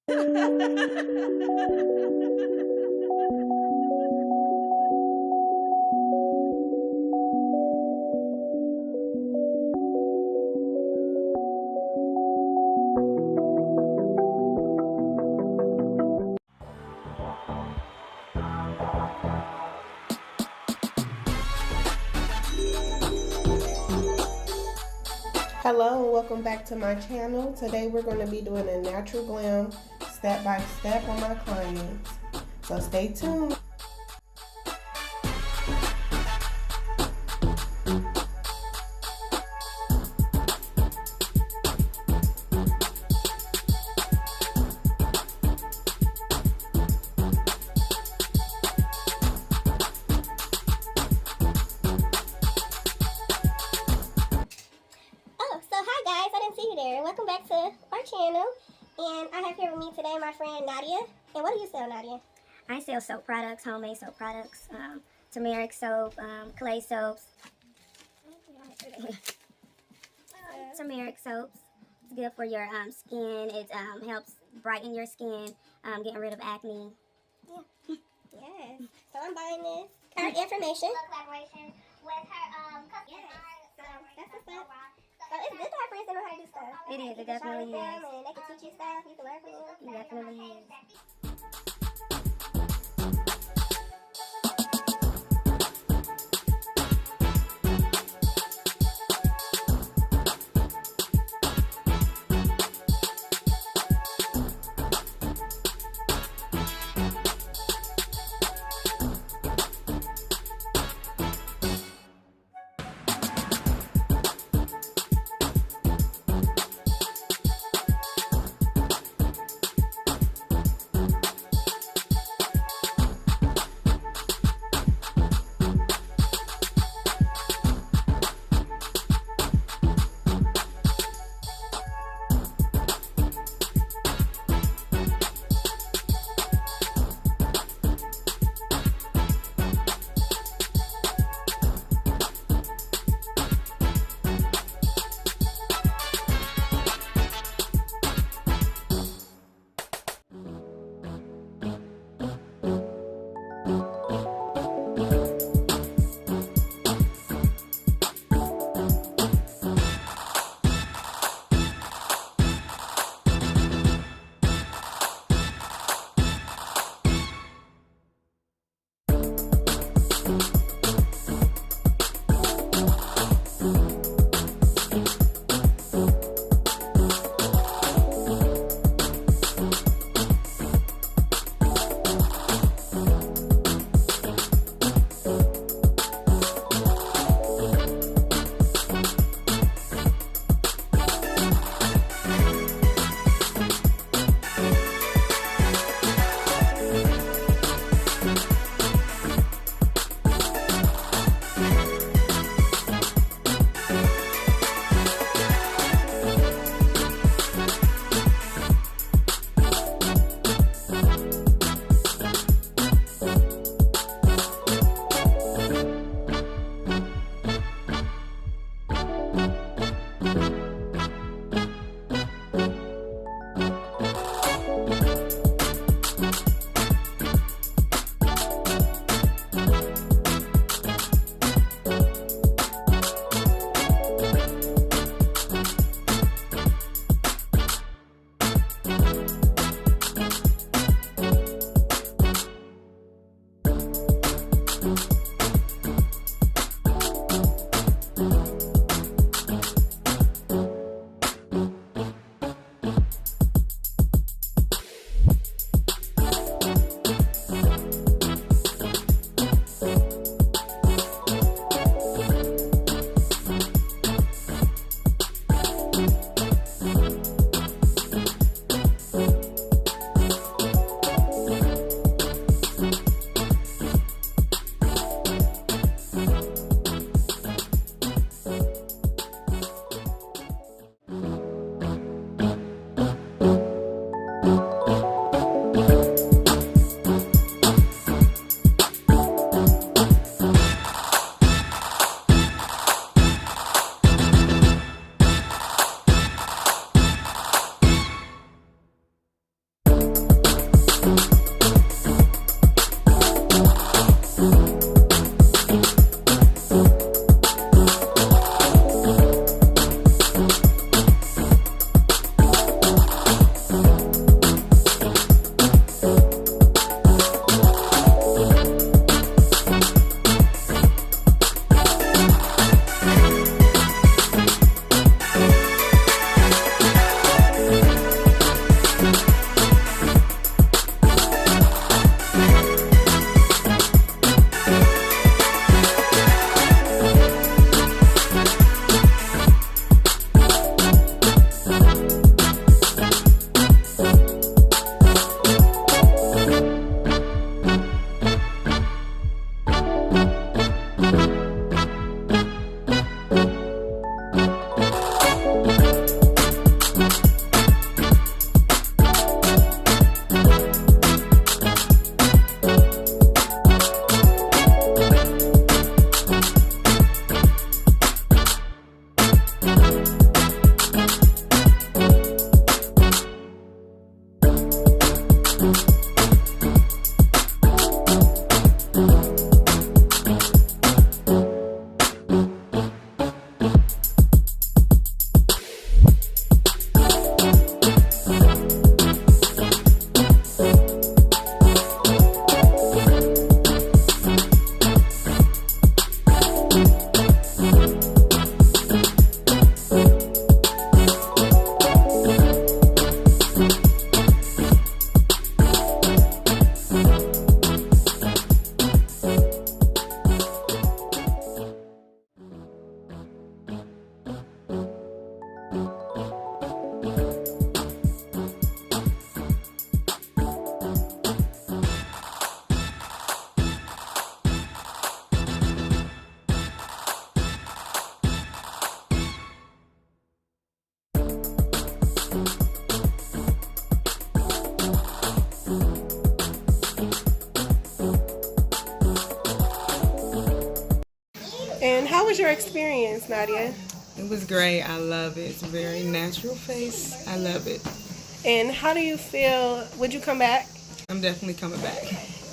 Hello and welcome back to my channel. Today we're going to be doing a natural glam step by step on my clients. So stay tuned. Welcome back to our channel, and I have here with me today my friend Nadia. And what do you sell, Nadia? I sell soap products, homemade soap products, turmeric soap, clay soaps, turmeric soaps. It's good for your skin. It helps brighten your skin, getting rid of acne. Yeah. Yes. So I'm buying this. Her information. Collaboration with her Yes. So that's the stuff. So it's good to have friends that know how to do stuff. It is. It definitely is. And they can teach you stuff. You can learn from them. It definitely is. And how was your experience, Nadia? It was great. I love it. It's a very natural face. I love it. And how do you feel? Would you come back? I'm definitely coming back.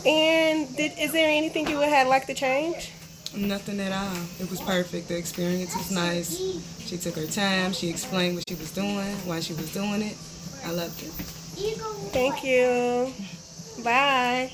And is there anything you would have liked to change? Nothing at all. It was perfect. The experience was nice. She took her time. She explained what she was doing, why she was doing it. I loved it. Thank you. Bye.